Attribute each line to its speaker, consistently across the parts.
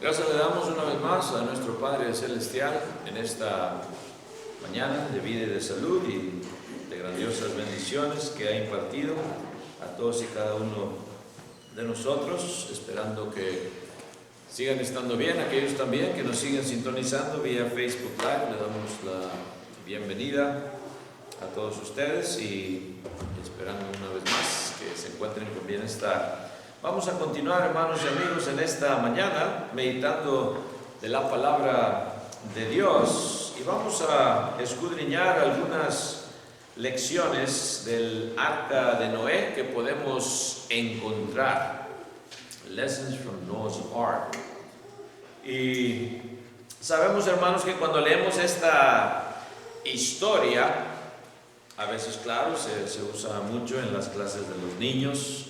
Speaker 1: Gracias le damos una vez más a nuestro Padre Celestial en esta mañana de vida y de salud y de grandiosas bendiciones que ha impartido a todos y cada uno de nosotros, esperando que sigan estando bien, aquellos también que nos siguen sintonizando vía Facebook Live. Le damos la bienvenida a todos ustedes y esperando una vez más que se encuentren con bienestar. Vamos a continuar, hermanos y amigos, en esta mañana meditando de la palabra de Dios y vamos a escudriñar algunas lecciones del Arca de Noé que podemos encontrar. Lessons from Noah's Ark. Y sabemos, hermanos, que cuando leemos esta historia, a veces, claro, se usa mucho en las clases de los niños,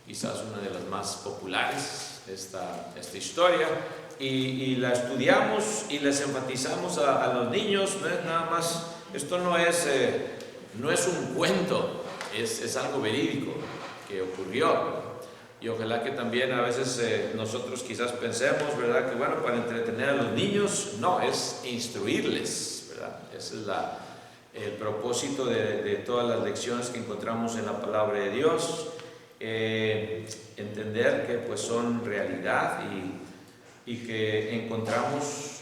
Speaker 1: quizás una de las más populares, esta historia, y la estudiamos y les enfatizamos a los niños, no es nada más, esto no es un cuento, es algo verídico que ocurrió. Y ojalá que también a veces nosotros quizás pensemos, ¿verdad?, que bueno, para entretener a los niños, no, es instruirles, ¿verdad? Ese es el propósito de todas las lecciones que encontramos en la palabra de Dios. Entender que pues son realidad y que encontramos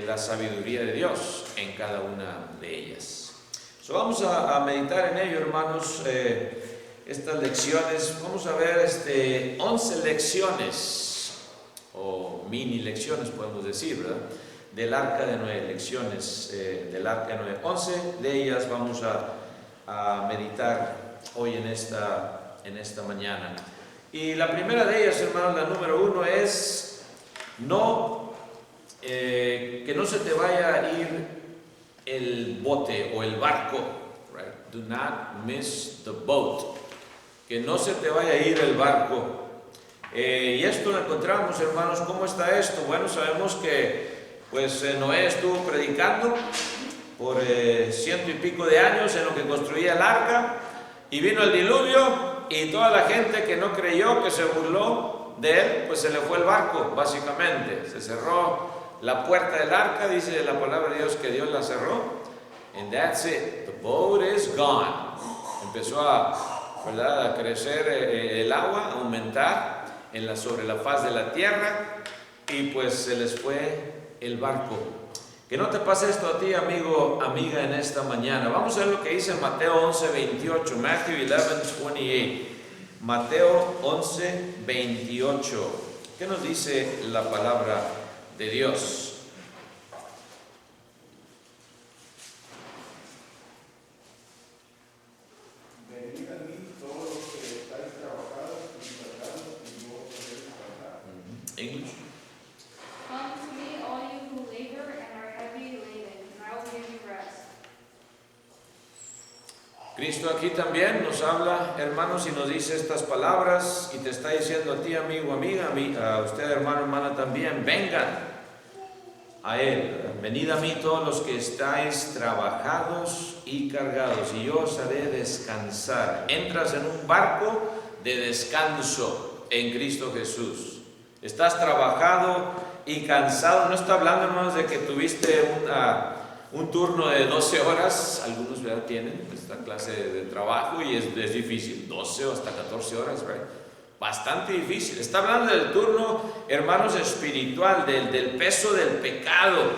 Speaker 1: la sabiduría de Dios en cada una de ellas. Vamos a meditar en ello, hermanos, estas lecciones. Vamos a ver 11 lecciones o mini lecciones, podemos decir, ¿verdad?, del Arca de Noé, lecciones del Arca de Noé. 11 de ellas vamos a meditar hoy en esta mañana. Y la primera de ellas, hermanos, la número 1 es que no se te vaya a ir el bote o el barco, right? Do not miss the boat. Que no se te vaya a ir el barco. Y esto lo encontramos, hermanos. ¿Cómo está esto? Bueno, sabemos que pues Noé estuvo predicando por 100 y pico de años en lo que construía el arca, y vino el diluvio y toda la gente que no creyó, que se burló de él, pues se le fue el barco, básicamente. Se cerró la puerta del arca, dice la palabra de Dios que Dios la cerró. And that's it. The boat is gone. Empezó a crecer el agua, a aumentar sobre la faz de la tierra, y pues se les fue el barco. Que no te pase esto a ti, amigo, amiga, en esta mañana. Vamos a ver lo que dice Mateo 11:28. Matthew 11:28. Mateo 11:28. ¿Qué nos dice la palabra de Dios?
Speaker 2: Venid a mí todos los que estáis trabajados y cargados, y yo os haré descansar.
Speaker 1: English.
Speaker 3: Come to me, all you who labor and are heavy laden, and I will give you rest.
Speaker 1: Cristo aquí también nos habla, hermanos, y nos dice estas palabras, y te está diciendo a ti, amigo, amiga, a usted, hermano, hermana, también: vengan a Él, venid a mí todos los que estáis trabajados y cargados, y yo os haré descansar. Entras en un barco de descanso en Cristo Jesús. Estás trabajado y cansado. No está hablando, hermanos, de que tuviste un turno de 12 horas, algunos, ¿verdad?, tienen esta clase de trabajo y es difícil, 12 o hasta 14 horas, right? Bastante difícil. Está hablando del turno, hermanos, espiritual, del peso del pecado.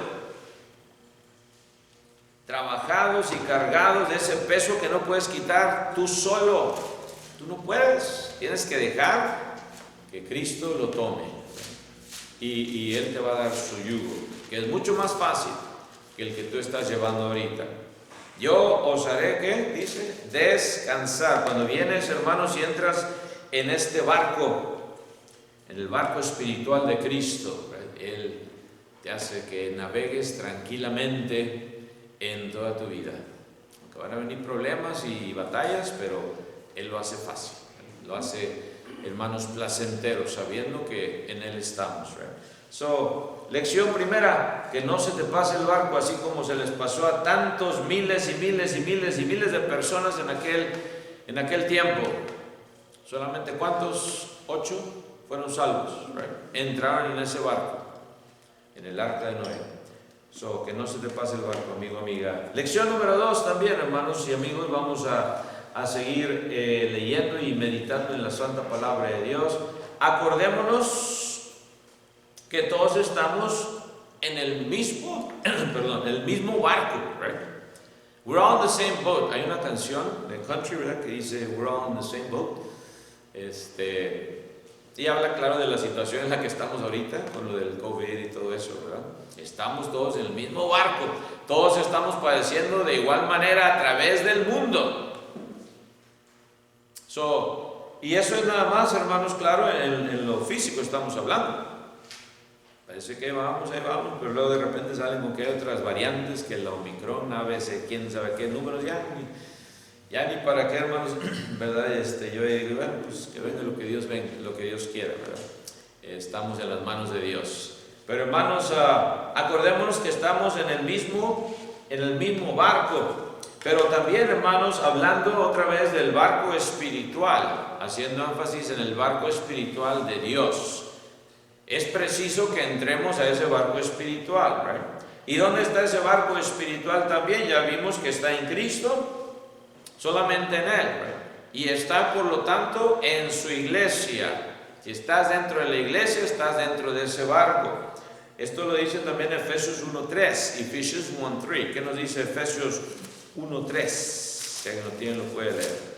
Speaker 1: Trabajados y cargados de ese peso que no puedes quitar tú solo. Tú no puedes, tienes que dejar que Cristo lo tome y Él te va a dar su yugo, que es mucho más fácil que el que tú estás llevando ahorita. Yo os haré, ¿qué dice? Descansar. Cuando vienes, hermanos, y entras en este barco, en el barco espiritual de Cristo, Él te hace que navegues tranquilamente en toda tu vida. Aunque van a venir problemas y batallas, pero Él lo hace fácil, lo hace, hermanos, placentero, sabiendo que en Él estamos, lección primera: que no se te pase el barco, así como se les pasó a tantos miles y miles y miles y miles de personas en aquel tiempo. Solamente ¿cuántos? 8 fueron salvos, right? Entraron en ese barco. en el arca de Noé. So, que no se te pase el barco, amigo, amiga. Lección número 2 también, hermanos y amigos, vamos a seguir leyendo y meditando en la santa palabra de Dios. Acordémonos que todos estamos en el mismo, el mismo barco, right? We're all in the same boat. Hay una canción de country, ¿verdad?, que dice We're all in the same boat. Y habla claro de la situación en la que estamos ahorita, con lo del COVID y todo eso, ¿verdad? Estamos todos en el mismo barco, todos estamos padeciendo de igual manera a través del mundo. Y eso es nada más, hermanos, claro, en lo físico estamos hablando. Parece que ahí vamos, pero luego de repente salen con que hay otras variantes, que la Omicron, a veces quién sabe qué números, ya ni para qué, hermanos, ¿verdad? Yo digo, bueno, pues que venga lo que Dios quiera, ¿verdad? Estamos en las manos de Dios. Pero hermanos, acordémonos que estamos en el mismo barco. Pero también, hermanos, hablando otra vez del barco espiritual, haciendo énfasis en el barco espiritual de Dios. Es preciso que entremos a ese barco espiritual, ¿right? ¿Y dónde está ese barco espiritual también? Ya vimos que está en Cristo, solamente en Él, ¿right? Y está, por lo tanto, en su iglesia. Si estás dentro de la iglesia, estás dentro de ese barco. Esto lo dice también Efesios 1:3, Ephesians 1:3. ¿Qué nos dice Efesios 1:3? Si alguien lo tiene, lo puede leer.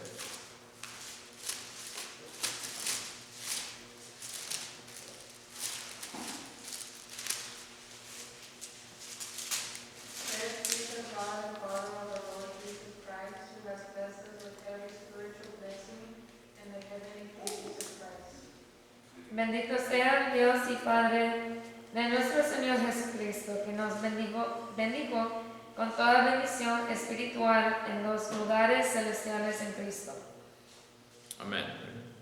Speaker 4: Bendito sea Dios y Padre de nuestro Señor Jesucristo, que nos bendijo con toda bendición espiritual en los lugares celestiales en Cristo.
Speaker 1: Amén.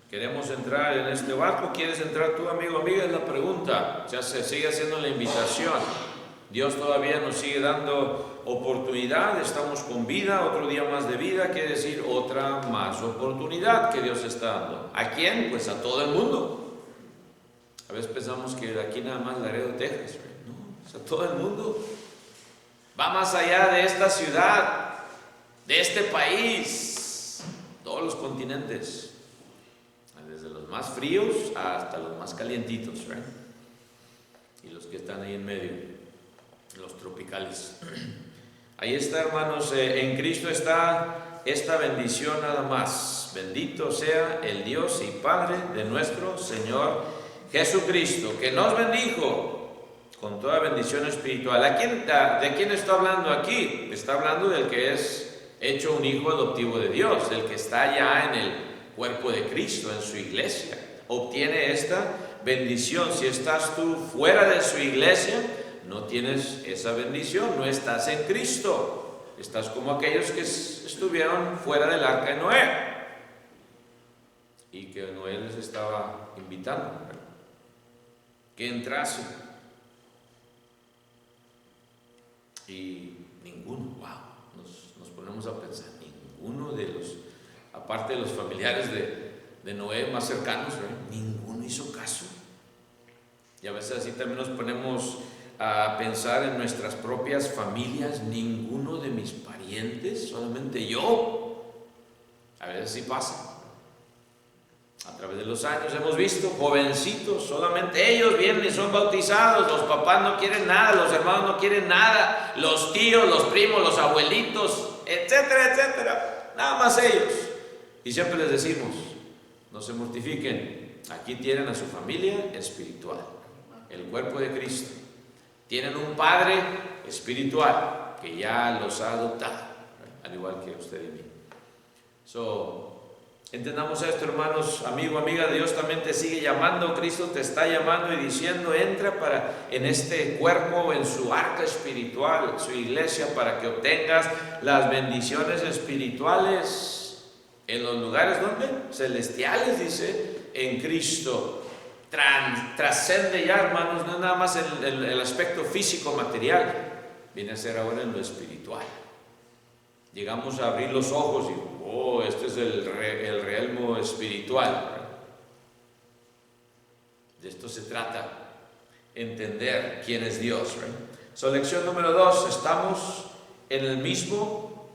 Speaker 1: Queremos entrar en este barco. ¿Quieres entrar tú, amigo, amiga? Es la pregunta. Ya se sigue haciendo la invitación. Dios todavía nos sigue dando oportunidad. Estamos con vida, otro día más de vida, quiere decir otra más oportunidad que Dios está dando. ¿A quién? Pues a todo el mundo. A veces pensamos que de aquí nada más Laredo, Texas, right? No, es a todo el mundo. Va más allá de esta ciudad, de este país, todos los continentes, desde los más fríos hasta los más calientitos, right? Y los que están ahí en medio, los tropicales. Ahí está, hermanos, en Cristo está esta bendición nada más. Bendito sea el Dios y Padre de nuestro Señor Jesucristo, que nos bendijo con toda bendición espiritual. ¿De quién está hablando aquí? Está hablando del que es hecho un hijo adoptivo de Dios, del que está ya en el cuerpo de Cristo, en su iglesia. Obtiene esta bendición. Si estás tú fuera de su iglesia, no tienes esa bendición, no estás en Cristo. Estás como aquellos que estuvieron fuera del arca de Noé y que Noé les estaba invitando que entrase, y ninguno, nos ponemos a pensar, ninguno de los, aparte de los familiares de Noé más cercanos, ninguno hizo caso. Y a veces así también nos ponemos a pensar en nuestras propias familias, ninguno de mis parientes, solamente yo. A veces sí pasa. A través de los años hemos visto jovencitos, solamente ellos vienen y son bautizados, los papás no quieren nada, los hermanos no quieren nada, los tíos, los primos, los abuelitos, etcétera, etcétera, nada más ellos. Y siempre les decimos, no se mortifiquen, aquí tienen a su familia espiritual, el cuerpo de Cristo. Tienen un padre espiritual que ya los ha adoptado, al igual que usted y mí. Entendamos esto, hermanos, amigo, amiga, Dios también te sigue llamando, Cristo te está llamando y diciendo, entra en este cuerpo, en su arca espiritual, su iglesia, para que obtengas las bendiciones espirituales en los lugares, ¿dónde? Celestiales, dice, en Cristo. Trascende ya, hermanos, no nada más el aspecto físico, material, viene a ser ahora en lo espiritual. Llegamos a abrir los ojos y este es el realmo espiritual. De esto se trata. entender quién es Dios. So, lección número 2, estamos en el mismo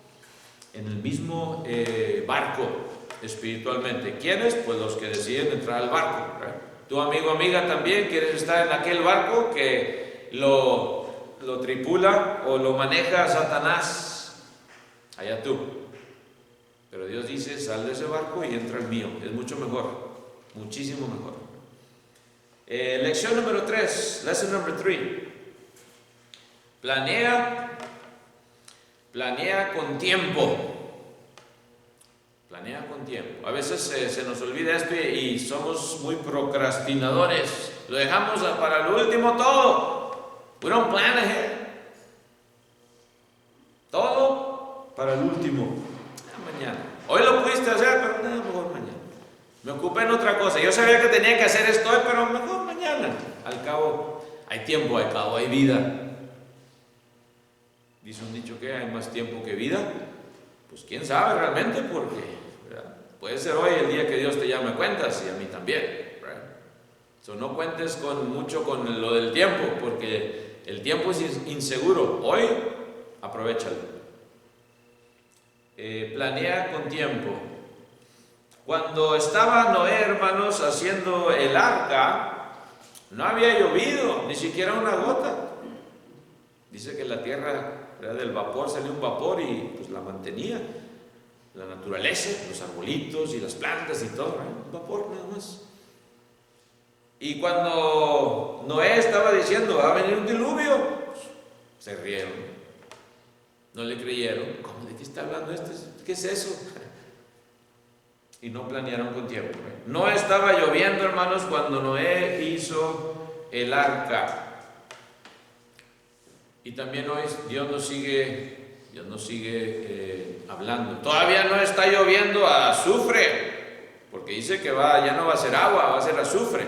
Speaker 1: barco espiritualmente. ¿Quiénes? Pues los que deciden entrar al barco. Tu amigo, amiga, también quieres estar en aquel barco que lo tripula o lo maneja Satanás. Allá tú. Pero Dios dice, sal de ese barco y entra al mío. Es mucho mejor, muchísimo mejor. Lección número 3, lesson number 3. Planea con tiempo. Planea con tiempo. A veces se nos olvida esto y somos muy procrastinadores. Lo dejamos para lo último todo. We don't plan ahead. Todo para el último. Mañana. Hoy lo pudiste hacer, pero mejor mañana. Me ocupé en otra cosa. Yo sabía que tenía que hacer esto hoy, pero mejor mañana. Al cabo, hay tiempo, al cabo, hay vida. Dice un dicho que hay más tiempo que vida. Pues quién sabe realmente, porque puede ser hoy el día que Dios te llame a cuentas y a mí también. So, no cuentes mucho con lo del tiempo, porque el tiempo es inseguro. Hoy, aprovéchalo. Planea con tiempo. Cuando estaba Noé, hermanos, haciendo el arca, no había llovido, ni siquiera una gota. Dice que la tierra, del vapor salió un vapor y pues la mantenía. La naturaleza, los arbolitos y las plantas y todo, un vapor nada más. Y cuando Noé estaba diciendo, va a venir un diluvio, pues, se rieron. No le creyeron. ¿Cómo? ¿De qué está hablando este? ¿Qué es eso? Y no planearon con tiempo. No estaba lloviendo, hermanos, cuando Noé hizo el arca. Y también hoy Dios nos sigue hablando. Todavía no está lloviendo azufre, porque dice que ya no va a ser agua, va a ser azufre,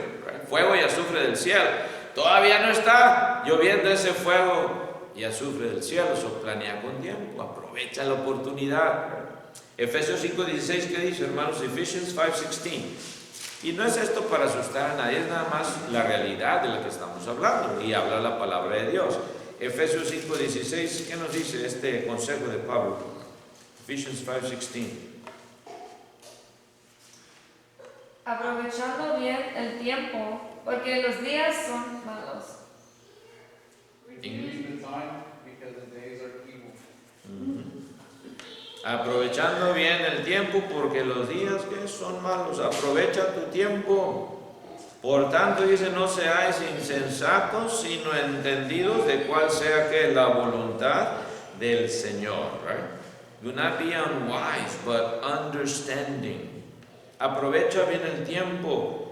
Speaker 1: fuego y azufre del cielo. Todavía no está lloviendo ese fuego y azufre del cielo. So, planea con tiempo, aprovecha la oportunidad. Efesios 5:16, ¿qué dice, hermanos? Ephesians 5:16. Y no es esto para asustar a nadie, es nada más la realidad de la que estamos hablando, y habla la palabra de Dios. Efesios 5:16, ¿qué nos dice este consejo de Pablo? Ephesians 5:16.
Speaker 4: Aprovechando bien el tiempo, porque los días son malos.
Speaker 2: Use the time because the days are evil.
Speaker 1: Aprovechando bien el tiempo, porque los días que son malos. Aprovecha tu tiempo. Por tanto, dice, no seáis insensatos, sino entendidos de cuál sea que la voluntad del Señor. Do not be unwise, but understanding. Aprovecha bien el tiempo.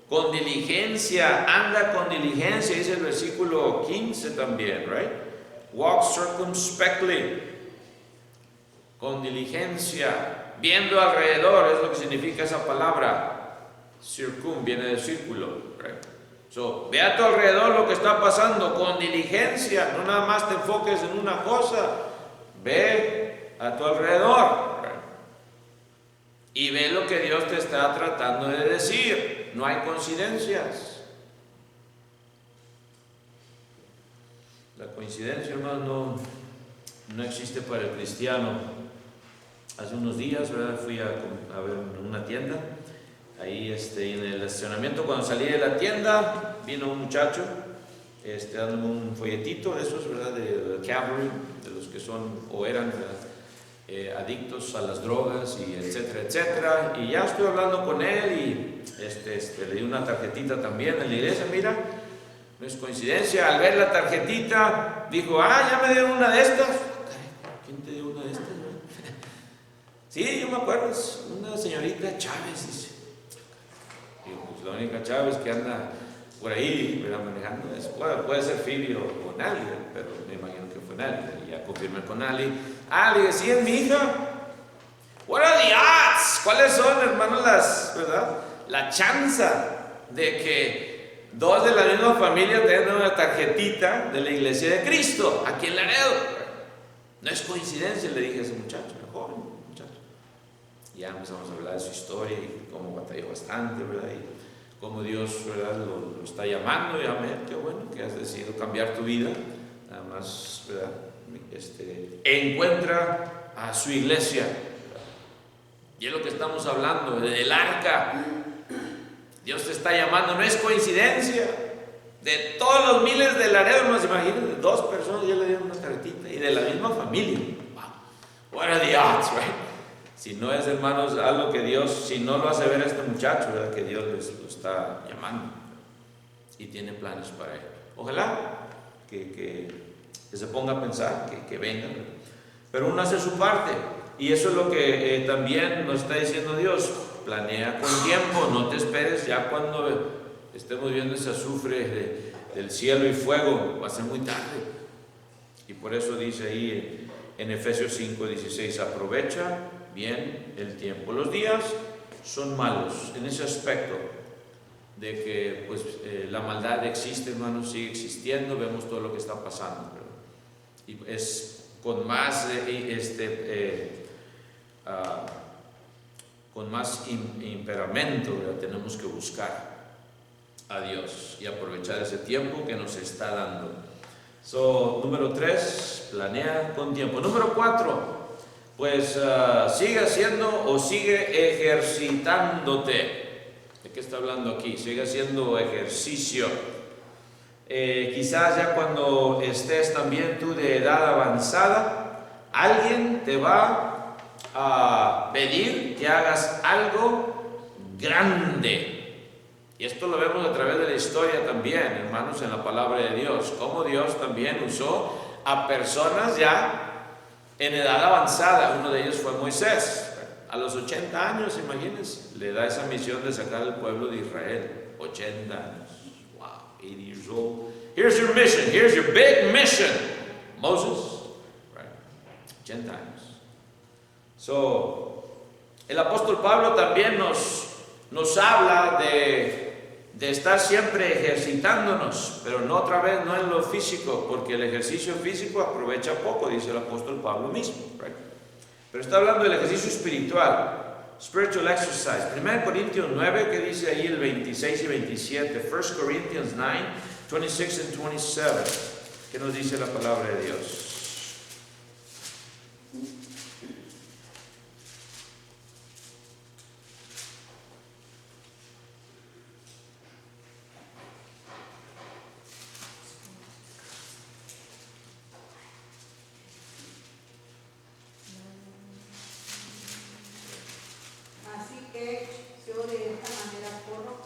Speaker 1: Con diligencia, anda con diligencia, dice el versículo 15 también, Walk circumspectly. Con diligencia, viendo alrededor, es lo que significa esa palabra. Circum viene del círculo. So, ve a tu alrededor lo que está pasando con diligencia. No nada más te enfoques en una cosa. Ve a tu alrededor. Y ve lo que Dios te está tratando de decir. No hay coincidencias. La coincidencia, hermano, no existe para el cristiano. Hace unos días, fui a ver una tienda. Ahí en el estacionamiento, cuando salí de la tienda, vino un muchacho dándome un folletito de esos, de Calvary, de los que son o eran adictos a las drogas, y etcétera, etcétera. Y ya estoy hablando con él y le di una tarjetita también en la iglesia. Mira, no es coincidencia, al ver la tarjetita, dijo, ya me dieron una de estas. ¿Quién te dio una de estas? Sí, yo me acuerdo, es una señorita Chávez, dice. Digo, pues la única Chávez que anda por ahí, manejando, puede ser Phoebe o Nali, pero me imagino que fue Nali. Y ya confirmé con Nali. Sí, es mi hija. What are the odds? ¿Cuáles son, hermanos, la chanza de que dos de la misma familia tengan una tarjetita de la Iglesia de Cristo aquí en Laredo? No es coincidencia, le dije a ese muchacho, joven muchacho. Ya empezamos a hablar de su historia y cómo batalló bastante, y cómo Dios, ¿verdad?, lo está llamando. Y amén, qué bueno que has decidido cambiar tu vida. Nada más, ¿verdad?, encuentra a su iglesia. Y es lo que estamos hablando, del arca. Dios te está llamando, no es coincidencia. De todos los miles de Laredo, no se imaginen, 2 personas ya le dieron una cartita y de la misma familia. Wow. What are the odds, right? Si no es, hermanos, algo que Dios, si no lo hace ver a este muchacho, ¿verdad?, que Dios les lo está llamando y tiene planes para él. Ojalá que se ponga a pensar, que venga, ¿verdad? Pero uno hace su parte, y eso es lo que también nos está diciendo Dios. Planea con tiempo, no te esperes ya cuando estemos viendo ese azufre del cielo y fuego, va a ser muy tarde. Y por eso dice ahí en Efesios 5:16, aprovecha bien el tiempo. Los días son malos en ese aspecto de que pues la maldad existe, hermanos, sigue existiendo, vemos todo lo que está pasando, ¿verdad? Y es con más imperamento, ¿verdad?, tenemos que buscar a Dios y aprovechar ese tiempo que nos está dando. Número 3, planea con tiempo. Número 4, pues sigue haciendo o sigue ejercitándote. ¿De qué está hablando aquí? Sigue haciendo ejercicio. Quizás ya cuando estés también tú de edad avanzada, alguien te va a pedir que hagas algo grande. Y esto lo vemos a través de la historia también, hermanos, en la palabra de Dios. Cómo Dios también usó a personas ya en edad avanzada. Uno de ellos fue Moisés. A los 80 años, imagínense, le da esa misión de sacar al pueblo de Israel. 80 años. Wow, 80 years old. Here's your mission. Here's your big mission. Moses, right? 80 años. El apóstol Pablo también nos habla de estar siempre ejercitándonos, pero no otra vez, no en lo físico, porque el ejercicio físico aprovecha poco, dice el apóstol Pablo mismo, right? Pero está hablando del ejercicio espiritual, spiritual exercise. 1 Corintios 9, que dice ahí el 26 y 27, 1 Corinthians 9, 26 and 27, que nos dice la palabra de Dios.
Speaker 5: Así que yo de esta manera corro,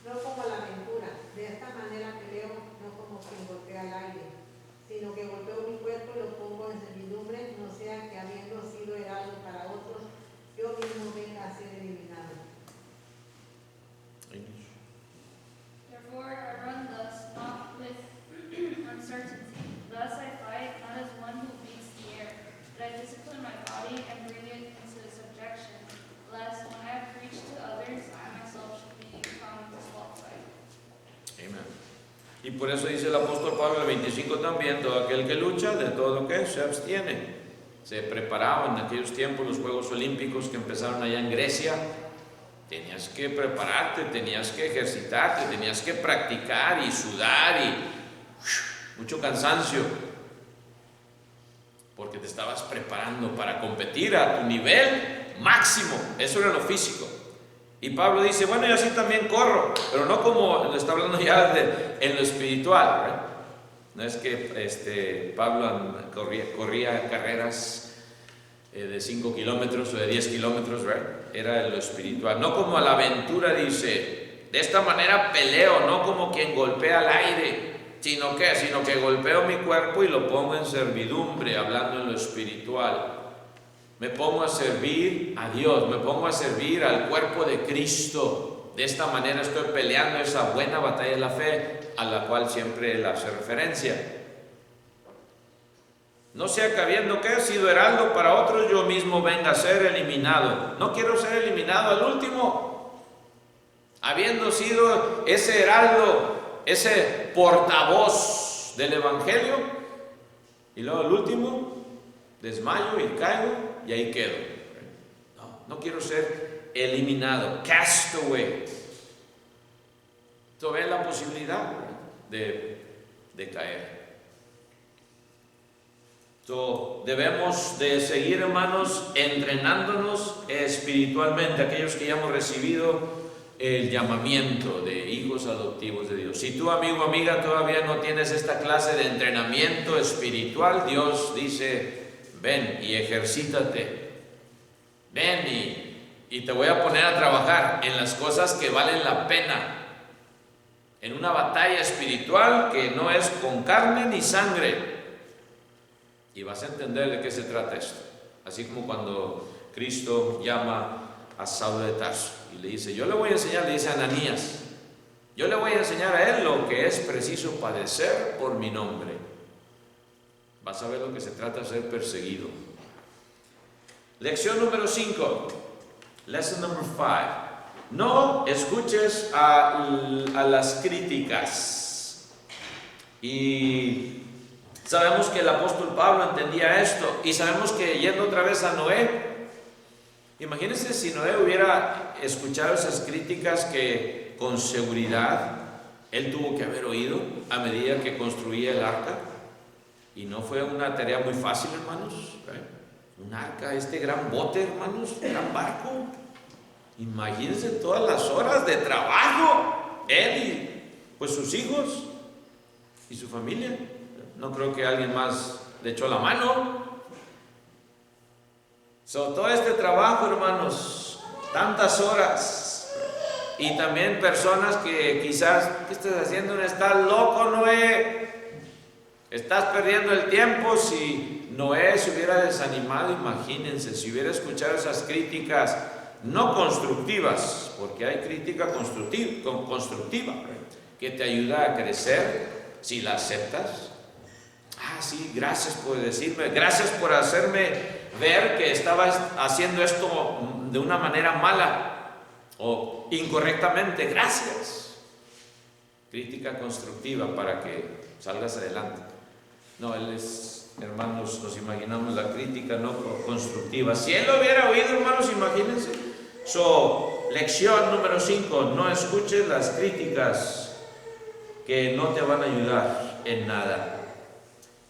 Speaker 5: no como a la aventura, de esta manera peleo, no como quien golpea al aire, sino que golpeo mi cuerpo y lo pongo en servidumbre, no sea que habiendo sido heraldo para otros, yo mismo venga a ser eliminado.
Speaker 3: Therefore I run thus, not with uncertainty. Thus I fight, not as one who beats the air, but I discipline my body and bring it into subjection, lest when I have preached to others, I myself should be found disqualified.
Speaker 1: Amen. Y por eso dice el apóstol Pablo en el 25 también, todo aquel que lucha, de todo lo que se abstiene. Se preparaban en aquellos tiempos los Juegos Olímpicos que empezaron allá en Grecia. Tenías que prepararte, tenías que ejercitarte, tenías que practicar y sudar y mucho cansancio, porque te estabas preparando para competir a tu nivel máximo. Eso era lo físico. Y Pablo dice, bueno, yo así también corro, pero no como lo está hablando ya en lo espiritual, ¿verdad? No es que Pablo corría carreras de 5 kilómetros o de 10 kilómetros, ¿verdad? Era en lo espiritual. No como a la aventura, dice, de esta manera peleo, no como quien golpea al aire, sino que golpeo mi cuerpo y lo pongo en servidumbre, hablando en lo espiritual. Me pongo a servir a Dios, me pongo a servir al cuerpo de Cristo. De esta manera estoy peleando esa buena batalla de la fe, a la cual siempre él hace referencia. No sea que habiendo sido heraldo para otros, yo mismo venga a ser eliminado. No quiero ser eliminado al último. Habiendo sido ese heraldo, ese portavoz del evangelio, y luego al último desmayo y caigo y ahí quedo. No quiero ser eliminado, cast away. Entonces ven la posibilidad de caer. Entonces, debemos de seguir, hermanos, entrenándonos espiritualmente, aquellos que ya hemos recibido el llamamiento de hijos adoptivos de Dios. Si tú, amigo o amiga, todavía no tienes esta clase de entrenamiento espiritual, Dios dice: ven y ejercítate, ven y te voy a poner a trabajar en las cosas que valen la pena, en una batalla espiritual que no es con carne ni sangre. Y vas a entender de qué se trata esto. Así como cuando Cristo llama a Saulo de Tarso y le dice: yo le voy a enseñar, le dice a Ananías, yo le voy a enseñar a él lo que es preciso padecer por mi nombre. Vas a ver lo que se trata de ser perseguido. Lección número 5. Lesson number 5. No escuches a las críticas. Y sabemos que el apóstol Pablo entendía esto, y sabemos que, yendo otra vez a Noé, imagínense si Noé hubiera escuchado esas críticas que con seguridad él tuvo que haber oído a medida que construía el arca. Y no fue una tarea muy fácil, hermanos. Un arca, este gran bote, hermanos, un gran barco. Imagínense todas las horas de trabajo, él y pues sus hijos y su familia. No creo que alguien más le echó la mano. Todo este trabajo, hermanos, tantas horas, y también personas que quizás: ¿qué estás haciendo? ¿Estás loco, Noé? Estás perdiendo el tiempo. Si Noé se hubiera desanimado, imagínense, si hubiera escuchado esas críticas no constructivas, porque hay crítica constructiva que te ayuda a crecer si la aceptas. Sí, gracias por decirme, gracias por hacerme ver que estaba haciendo esto de una manera mala o incorrectamente. Gracias. Crítica constructiva para que salgas adelante. No, hermanos, nos imaginamos la crítica no constructiva. Si él lo hubiera oído, hermanos, imagínense. Lección número 5. No escuches las críticas que no te van a ayudar en nada.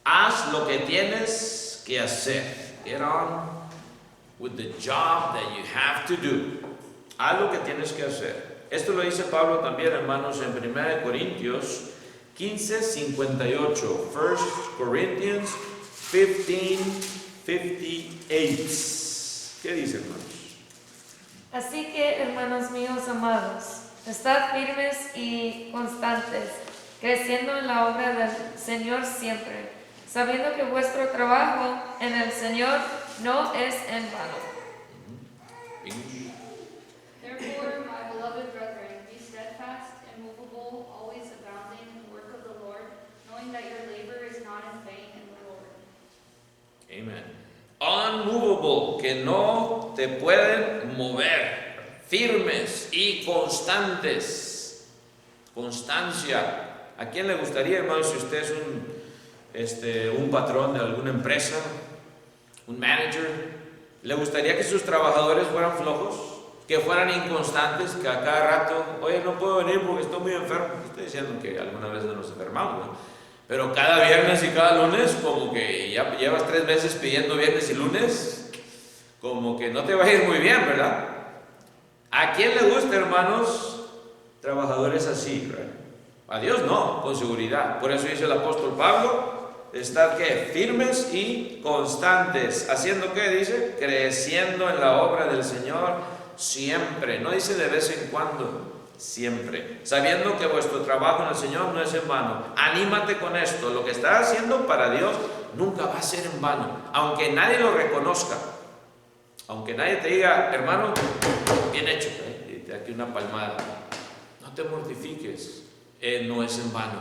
Speaker 1: Haz lo que tienes que hacer. Get on with the job that you have to do. Haz lo que tienes que hacer. Esto lo dice Pablo también, hermanos, en 1 Corintios 15:58. 1 Corinthians 15:58. ¿Qué dice, hermanos?
Speaker 4: Así que, hermanos míos amados, estad firmes y constantes, creciendo en la obra del Señor siempre, sabiendo que vuestro trabajo en el Señor no es en vano.
Speaker 3: Therefore, my beloved brethren, be steadfast, immovable, always abounding in the work of the Lord, knowing that your labor is not in vain in the Lord.
Speaker 1: Amen. Unmovable, que no te pueden mover, firmes y constantes. Constancia. ¿A quién le gustaría, hermano, si usted es un patrón de alguna empresa, un manager, le gustaría que sus trabajadores fueran flojos, que fueran inconstantes, que a cada rato: oye, no puedo venir porque estoy muy enfermo? Estoy diciendo que alguna vez no nos enfermamos, ¿no? Pero cada viernes y cada lunes, como que ya llevas 3 meses pidiendo viernes y lunes, como que no te va a ir muy bien, ¿verdad? ¿A quién le gusta, hermanos, trabajadores así, ¿verdad? A Dios no, con seguridad. Por eso dice el apóstol Pablo: estad ¿qué? Firmes y constantes. ¿Haciendo qué? Dice: creciendo en la obra del Señor siempre. No dice de vez en cuando, siempre. Sabiendo que vuestro trabajo en el Señor no es en vano. Anímate con esto. Lo que estás haciendo para Dios nunca va a ser en vano. Aunque nadie lo reconozca. Aunque nadie te diga: hermano, bien hecho. Y te da aquí una palmada. No te mortifiques. No es en vano.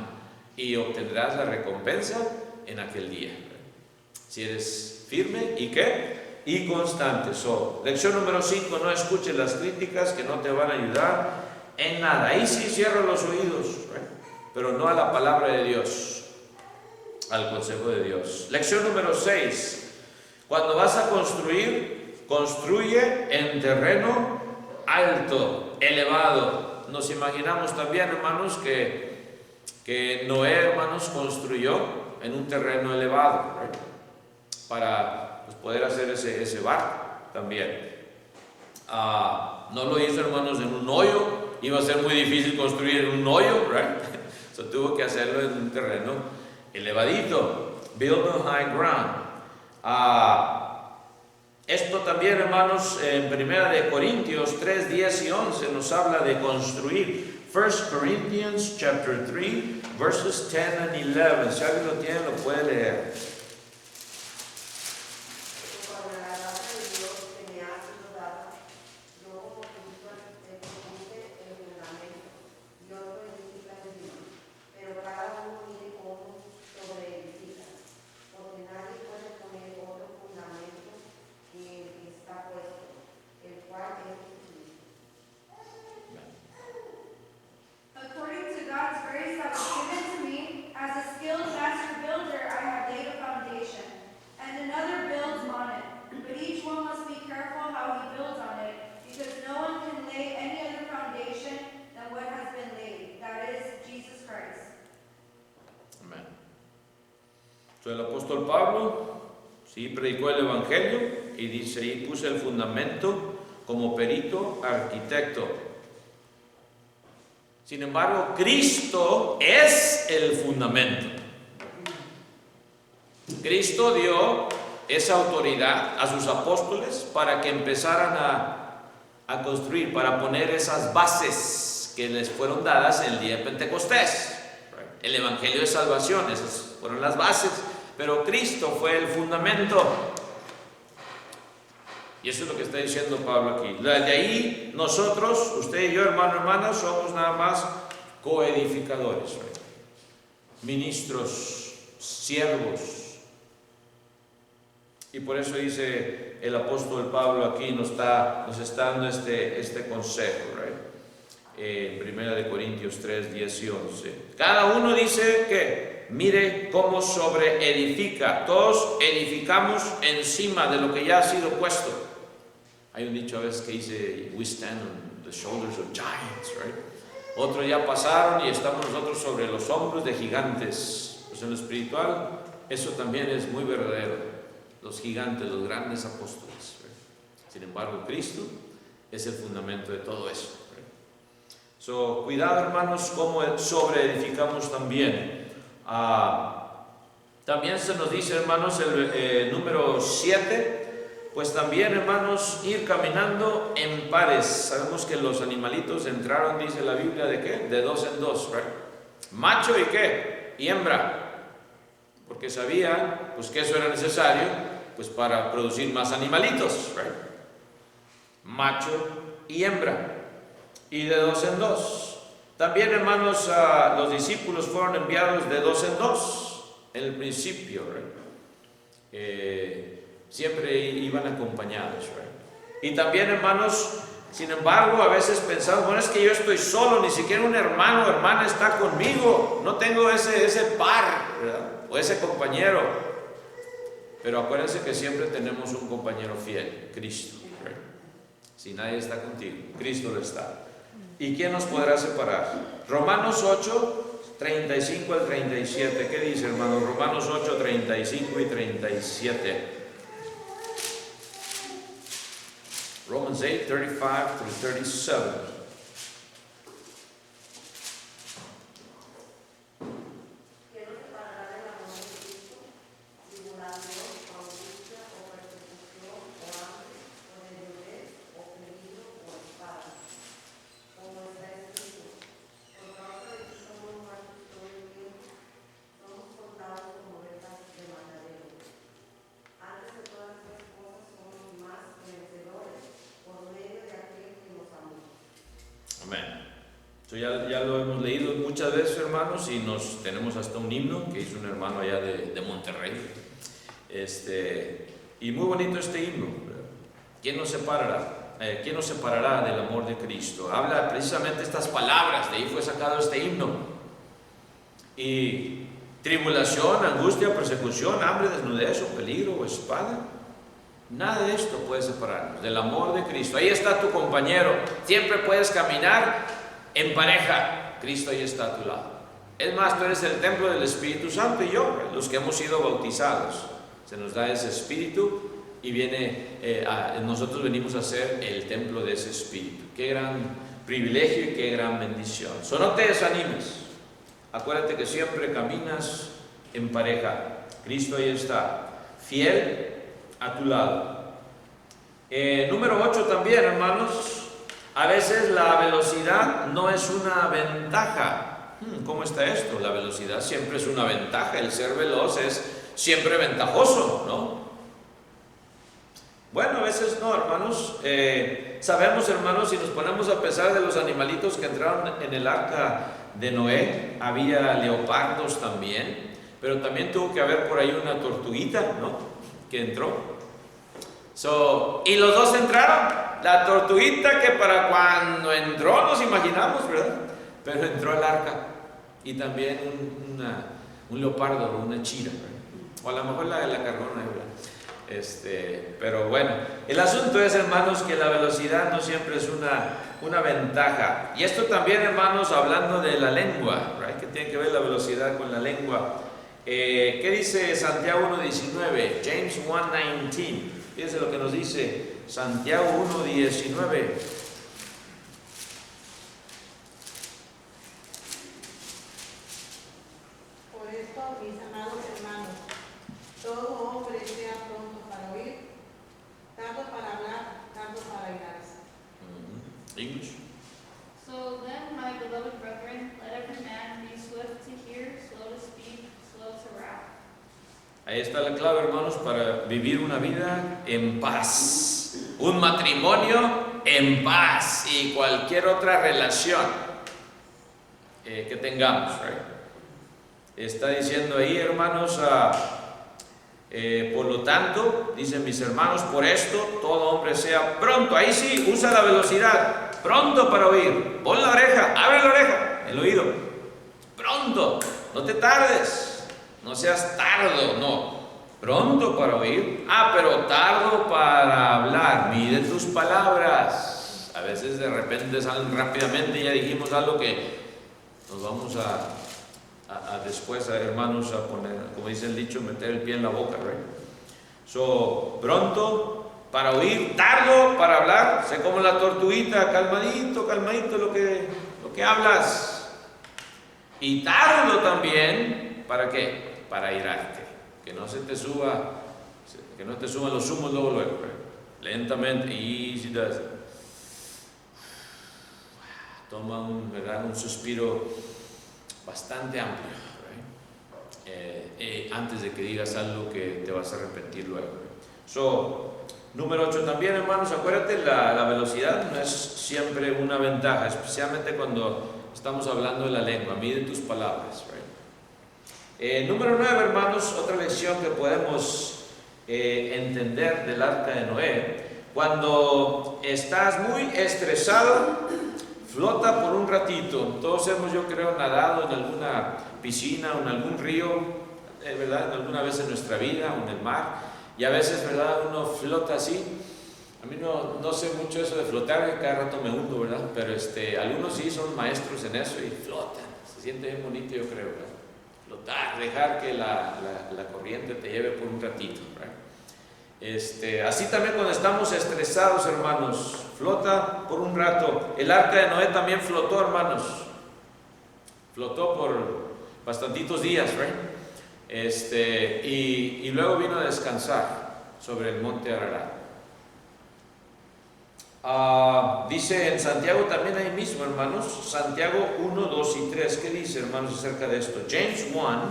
Speaker 1: Y obtendrás la recompensa en aquel día. Si eres firme y ¿qué? Y constante. Lección número 5. No escuches las críticas que no te van a ayudar en nada. Ahí sí cierra los oídos, pero no a la palabra de Dios, al consejo de Dios. Lección número 6. Cuando vas a construir, construye en terreno alto, elevado. nos imaginamos también, hermanos, que Noé, hermanos, construyó en un terreno elevado, ¿right? Para pues, poder hacer ese barco también. No lo hizo, hermanos, en un hoyo. Iba a ser muy difícil construir en un hoyo, right? So, tuvo que hacerlo en un terreno elevadito. Build on high ground. Esto también, hermanos, en 1 Corintios 3, 10 y 11 nos habla de construir. 1 Corinthians chapter 3, verses 10 and 11. Si alguien lo tiene, lo puede leer.
Speaker 6: According to God's grace that was given to me, as a skilled master builder, I have laid a foundation, and another builds on it. But each one must be careful how he builds on it, because no one can lay any other foundation than what has been laid, that is, Jesus Christ.
Speaker 1: Amén. So, el apóstol Pablo sí predicó el evangelio y dice ahí puse el fundamento como perito arquitecto. Sin embargo, Cristo es el fundamento. Cristo dio esa autoridad a sus apóstoles para que empezaran a construir, para poner esas bases que les fueron dadas el día de Pentecostés. El evangelio de salvación, esas fueron las bases, pero Cristo fue el fundamento. Y eso es lo que está diciendo Pablo aquí. De ahí nosotros, usted y yo, hermana, somos nada más coedificadores, ¿right? Ministros, siervos. Y por eso dice el apóstol Pablo aquí, nos está dando este consejo, ¿right? En 1 Corintios 3, 10 y 11. Cada uno dice que mire cómo sobreedifica. Todos edificamos encima de lo que ya ha sido puesto. Hay un dicho a veces que dice, we stand on the shoulders of giants, right? Otros ya pasaron y estamos nosotros sobre los hombros de gigantes. Pues en lo espiritual, eso también es muy verdadero. Los gigantes, los grandes apóstoles, right? Sin embargo, Cristo es el fundamento de todo eso, right? So, cuidado, hermanos, cómo sobreedificamos también. También se nos dice, hermanos, el número 7, pues también, hermanos, ir caminando en pares. Sabemos que los animalitos entraron, dice la Biblia, ¿de qué? De 2 en 2, right? Macho y qué? Y hembra. Porque sabía, pues, que eso era necesario, pues, para producir más animalitos, right? Macho y hembra. Y de 2 en 2. También, hermanos, los discípulos fueron enviados de 2 en 2. En el principio, right? Siempre iban acompañados, right? Y también, hermanos, sin embargo, a veces pensamos, bueno, es que yo estoy solo, ni siquiera un hermano o hermana está conmigo, no tengo ese par, ¿verdad? O ese compañero. Pero acuérdense que siempre tenemos un compañero fiel, Cristo, right? Si nadie está contigo, Cristo lo está. ¿Y quién nos podrá separar? Romanos 8, 35 al 37. ¿Qué dice, hermano? Romanos 8, 35 y 37. Romans 8, 35 through 37. Ya lo hemos leído muchas veces, hermanos, y tenemos hasta un himno que hizo un hermano allá de Monterrey. Y muy bonito este himno. ¿Quién nos separará? ¿Quién nos separará del amor de Cristo? Habla precisamente estas palabras, de ahí fue sacado este himno. Y tribulación, angustia, persecución, hambre, desnudez o peligro o espada. Nada de esto puede separarnos del amor de Cristo. Ahí está tu compañero. Siempre puedes caminar en pareja, Cristo ahí está a tu lado. Es más, tú eres el templo del Espíritu Santo y yo, los que hemos sido bautizados, se nos da ese Espíritu y nosotros venimos a ser el templo de ese Espíritu. Qué gran privilegio y qué gran bendición. No te desanimes, acuérdate que siempre caminas en pareja. Cristo ahí está, fiel a tu lado. Número 8 también, hermanos, a veces la velocidad no es una ventaja. ¿Cómo está esto? La velocidad siempre es una ventaja, el ser veloz es siempre ventajoso, ¿no? Bueno, a veces no, hermanos. Sabemos, hermanos, si nos ponemos a pensar de los animalitos que entraron en el arca de Noé, había leopardos también, pero también tuvo que haber por ahí una tortuguita, ¿no? Que entró. Y los dos entraron. La tortuguita que para cuando entró nos imaginamos, ¿verdad? Pero entró al arca. Y también un leopardo o una chira, ¿verdad? O a lo mejor la carrona, ¿verdad? Pero bueno, el asunto es, hermanos, que la velocidad no siempre es una ventaja. Y esto también, hermanos, hablando de la lengua, ¿right? ¿Qué tiene que ver la velocidad con la lengua? ¿Qué dice Santiago 1:19? James 1:19. Fíjense lo que nos dice Santiago 1:19.
Speaker 5: Por esto, mis amados hermanos, todo hombre sea pronto para oír, tardo para hablar, tardo para irarse.
Speaker 1: English.
Speaker 3: So then, my beloved brethren, let every man be swift to hear, slow to speak, slow to wrath.
Speaker 1: Ahí está la clave, hermanos, para vivir una vida en paz. Un matrimonio en paz y cualquier otra relación que tengamos, ¿right? Está diciendo ahí, hermanos, por lo tanto, dicen mis hermanos, por esto todo hombre sea pronto. Ahí sí, usa la velocidad. Pronto para oír. Pon la oreja, abre la oreja, el oído. Pronto, no te tardes. No seas tardo, no. Pronto para oír. Pero tardo para hablar. Mide tus palabras. A veces de repente salen rápidamente y ya dijimos algo que nos vamos a después, hermanos, a poner, como dice el dicho, meter el pie en la boca, right? Pronto para oír, tardo para hablar. Sé como la tortuguita, calmadito, calmadito lo que hablas. Y tardo también, ¿para qué? Para irarte, que no se te suba, que no te suban los humos luego, lentamente, easy does it. Toma un suspiro bastante amplio, antes de que digas algo que te vas a arrepentir luego. Número 8 también, hermanos, acuérdate, la velocidad no es siempre una ventaja, especialmente cuando estamos hablando de la lengua. Mide tus palabras, Número 9, hermanos, otra lección que podemos entender del arca de Noé. Cuando estás muy estresado, flota por un ratito. Todos hemos, yo creo, nadado en alguna piscina o en algún río, ¿verdad? Alguna vez en nuestra vida o en el mar. Y a veces, ¿verdad? Uno flota así. A mí no sé mucho eso de flotar, cada rato me hundo, ¿verdad? Pero algunos sí son maestros en eso y flotan. Se siente bien bonito, yo creo, ¿verdad? Flotar, dejar que la corriente te lleve por un ratito, ¿verdad? Así también cuando estamos estresados, hermanos, flota por un rato. El arca de Noé también flotó, hermanos. Flotó por bastantitos días, ¿right? Y luego vino a descansar sobre el monte Ararat. Dice en Santiago también ahí mismo, hermanos, Santiago 1, 2 y 3. ¿Qué dice, hermanos, acerca de esto? James 1,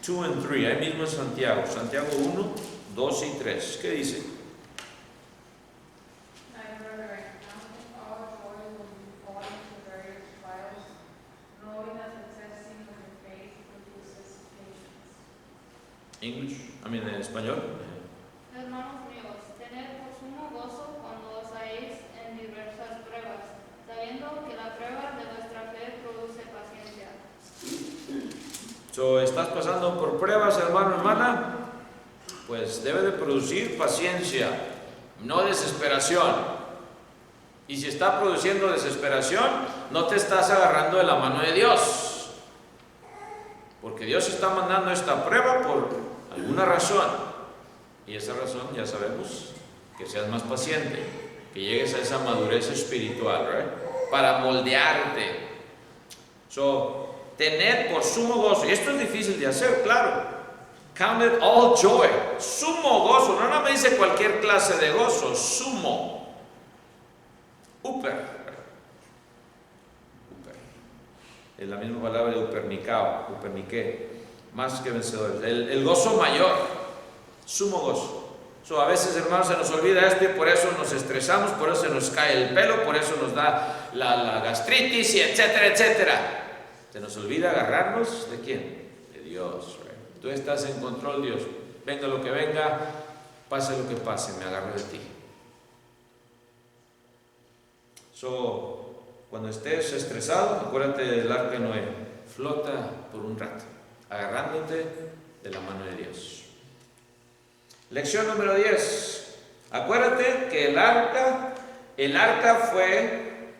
Speaker 1: 2 and 3. Ahí mismo en Santiago 1, 2 y 3. ¿Qué dice? English, en español.
Speaker 3: Hermanos míos, tened por sumo gozo cuando os halléis en diversas pruebas, sabiendo que la prueba de vuestra fe produce paciencia.
Speaker 1: ¿Estás pasando por pruebas, hermano, hermana? Pues debe de producir paciencia, no desesperación. Y si está produciendo desesperación, no te estás agarrando de la mano de Dios. Porque Dios está mandando esta prueba por alguna razón. Y esa razón ya sabemos, que seas más paciente, que llegues a esa madurez espiritual, ¿right? Para moldearte. Tener por sumo gozo, y esto es difícil de hacer, claro. Count it all joy, sumo gozo, no me dice cualquier clase de gozo, sumo, uper, es la misma palabra de uperniqué, más que vencedores, el gozo mayor, sumo gozo. A veces, hermanos, se nos olvida esto y por eso nos estresamos, por eso se nos cae el pelo, por eso nos da la gastritis, y etcétera, etcétera. Se nos olvida agarrarnos ¿de quién? De Dios. Right? Tú estás en control, Dios. Venga lo que venga, pase lo que pase, me agarro de ti. Cuando estés estresado, acuérdate del arca de Noé. Flota por un rato, agarrándote de la mano de Dios. Lección número 10. Acuérdate que el arca fue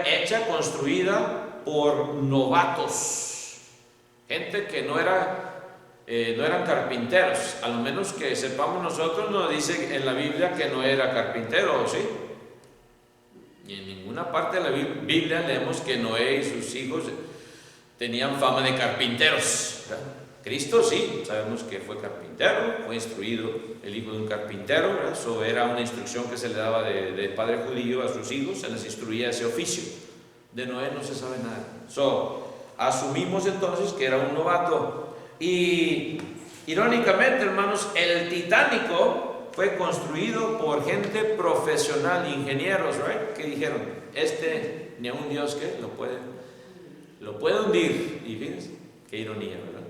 Speaker 1: hecha, construida por novatos, gente que no eran carpinteros, a lo menos que sepamos nosotros. No dice en la Biblia que no era carpintero, ¿sí? Y en ninguna parte de la Biblia leemos que Noé y sus hijos tenían fama de carpinteros, ¿verdad? Cristo sí, sabemos que fue carpintero, fue instruido el hijo de un carpintero, ¿verdad? Eso era una instrucción que se le daba de padre judío a sus hijos, se les instruía ese oficio. De Noé no se sabe nada. Asumimos entonces que era un novato. Y irónicamente, hermanos, el Titánico fue construido por gente profesional, ingenieros, ¿right? Que dijeron, ni a un Dios que lo puede hundir. Y fíjense, qué ironía, ¿verdad?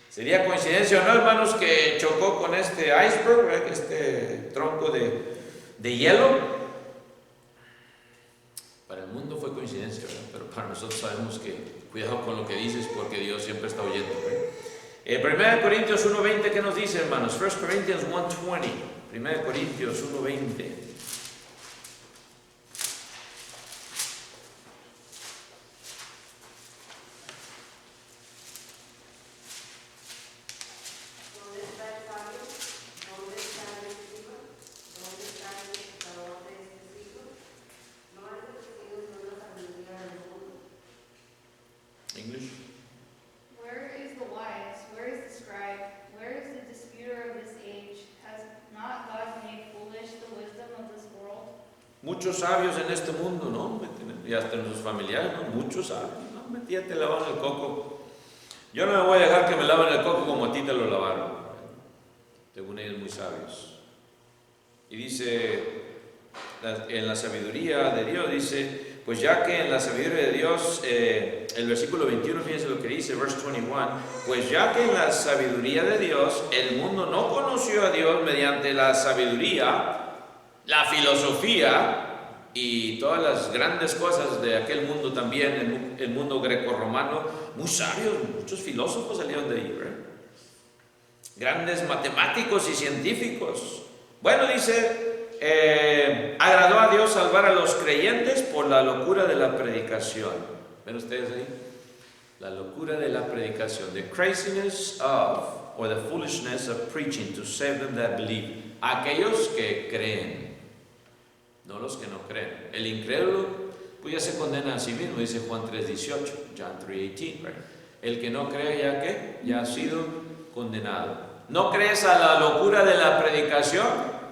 Speaker 1: Sería coincidencia o no, hermanos, que chocó con este iceberg, ¿right? Este tronco de hielo. Para el mundo fue coincidencia, ¿verdad? Pero para nosotros sabemos que cuidado con lo que dices, porque Dios siempre está oyendo, ¿verdad? 1 Corintios 1:20, ¿qué nos dice, hermanos? 1 Corinthians 1:20. 1 Corintios 1:20. English.
Speaker 3: Where is the wise? Where is the scribe? Where is the disputer of this age? Has not God made foolish the wisdom of this world?
Speaker 1: Muchos sabios en este mundo, ¿no? Y hasta en sus familiares, ¿no? Muchos sabios, ¿no? Ya te lavan el coco. Yo no me voy a dejar que me laven el coco como a ti te lo lavaron. Según ellos, muy sabios. Y dice, en la sabiduría de Dios, dice, pues ya que en la sabiduría de Dios, el versículo 21, fíjense lo que dice, verse 21, pues ya que en la sabiduría de Dios, el mundo no conoció a Dios mediante la sabiduría, la filosofía y todas las grandes cosas de aquel mundo también, el mundo greco-romano, muy sabios, muchos filósofos salieron de ahí, ¿verdad? Grandes matemáticos y científicos. Bueno, dice, agradó a Dios salvar a los creyentes por la locura de la predicación. ¿Ven ustedes ahí? La locura de la predicación. The craziness of, or the foolishness of preaching to save them that believe. Aquellos que creen, no los que no creen. El incrédulo, pues ya se condena a sí mismo, dice Juan 3:18, John 3:18, right? El que no cree, ¿ya qué? Ya ha sido condenado. ¿No crees a la locura de la predicación?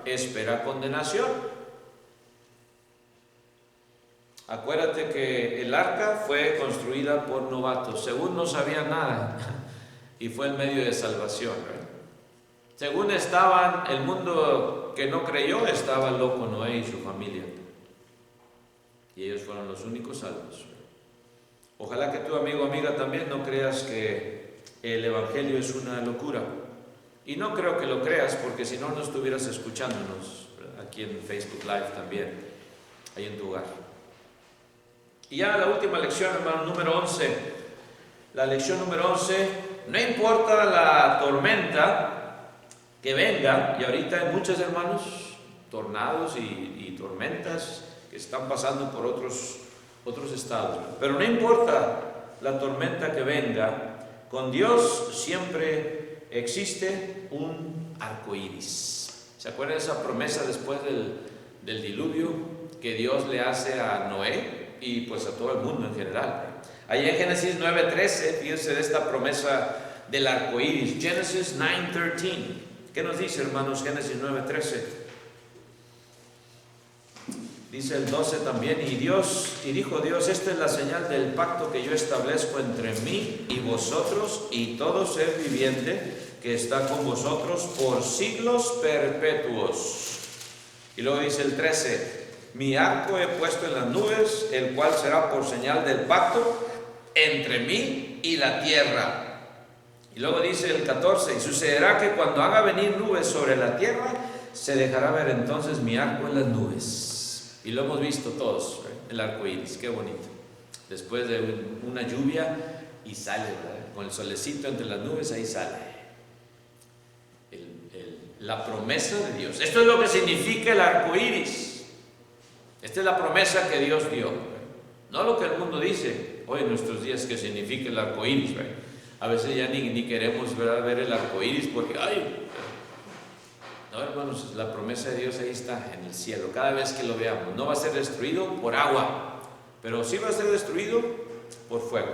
Speaker 1: Espera condenación. Acuérdate que el arca fue construida por novatos, según no sabían nada, y fue el medio de salvación, ¿right? Según estaban, el mundo que no creyó, estaba loco Noé y su familia, y ellos fueron los únicos salvos. Ojalá que tu amigo o amiga también no creas que el evangelio es una locura. Y no creo que lo creas, porque si no, no estuvieras escuchándonos aquí en Facebook Live también, ahí en tu hogar. Y ya la última lección, hermano, número 11. La lección número 11, no importa la tormenta que venga, y ahorita hay muchos hermanos, tornados y tormentas que están pasando por otros estados. Pero no importa la tormenta que venga, con Dios siempre existe un arco iris. ¿Se acuerdan de esa promesa después del diluvio que Dios le hace a Noé y pues a todo el mundo en general? Allá en Génesis 9:13, fíjense de esta promesa del arco iris. Genesis 9:13. ¿Qué nos dice, hermanos? Génesis 9:13. Dice el 12 también, y dijo Dios, esta es la señal del pacto que yo establezco entre mí y vosotros y todo ser viviente que está con vosotros por siglos perpetuos. Y luego dice el 13, mi arco he puesto en las nubes, el cual será por señal del pacto entre mí y la tierra. Y luego dice el 14, y sucederá que cuando haga venir nubes sobre la tierra, se dejará ver entonces mi arco en las nubes. Y lo hemos visto todos, ¿verdad? El arco iris, qué bonito. Después de una lluvia y sale, ¿verdad? Con el solecito entre las nubes, ahí sale la promesa de Dios. Esto es lo que significa el arco iris. Esta es la promesa que Dios dio, ¿verdad? No lo que el mundo dice hoy en nuestros días que significa el arco iris, ¿verdad? A veces ya ni queremos, ¿verdad?, ver el arco iris porque ¡ay! No, hermanos, la promesa de Dios ahí está en el cielo, cada vez que lo veamos. No va a ser destruido por agua, pero sí va a ser destruido por fuego.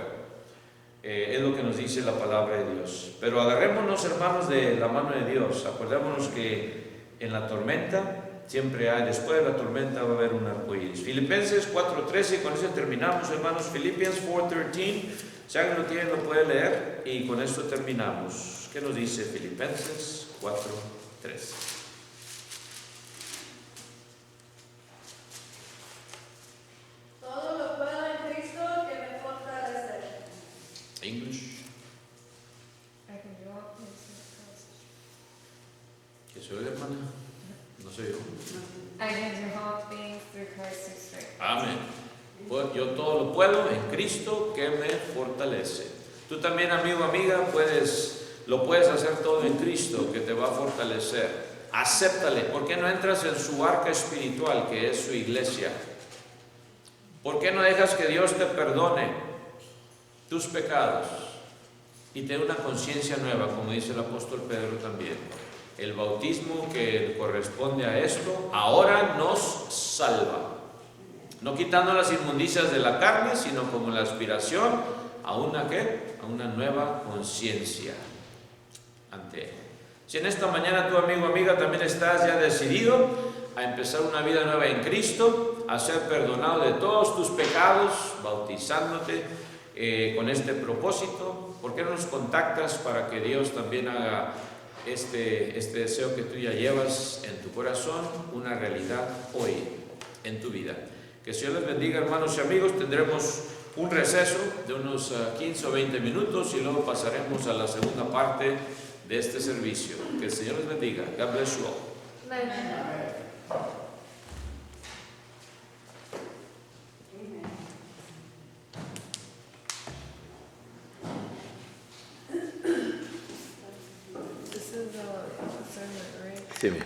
Speaker 1: Es lo que nos dice la palabra de Dios. Pero agarrémonos, hermanos, de la mano de Dios. Acordémonos que en la tormenta siempre hay, después de la tormenta va a haber un arco iris. Filipenses 4:13, con eso terminamos, hermanos. Philippians 4:13, si alguien lo tiene, lo puede leer y con eso terminamos. ¿Qué nos dice Filipenses 4:13?
Speaker 6: Todo lo puedo en Cristo que me fortalece.
Speaker 1: English.
Speaker 4: I can do all things through Christ.
Speaker 1: ¿Qué soy, hermana? No soy yo.
Speaker 4: I can do all things through Christ who strengthens.
Speaker 1: Amén. Pues yo todo lo puedo en Cristo que me fortalece. Tú también, amigo, amiga, lo puedes hacer todo en Cristo que te va a fortalecer. Acéptale. ¿Por qué no entras en su arca espiritual que es su iglesia? ¿Por qué no dejas que Dios te perdone tus pecados y te dé una conciencia nueva, como dice el apóstol Pedro también? El bautismo que corresponde a esto ahora nos salva, no quitando las inmundicias de la carne, sino como la aspiración a una nueva conciencia ante Él. Si en esta mañana tu amigo, amiga, también estás ya decidido a empezar una vida nueva en Cristo, a ser perdonado de todos tus pecados, bautizándote con este propósito, ¿por qué no nos contactas para que Dios también haga este deseo que tú ya llevas en tu corazón una realidad hoy en tu vida? Que el Señor les bendiga, hermanos y amigos. Tendremos un receso de unos 15 o 20 minutos y luego pasaremos a la segunda parte de este servicio. Que el Señor les bendiga. God bless you all.
Speaker 4: Amen. This is the sermon, right?
Speaker 1: Sí, mira.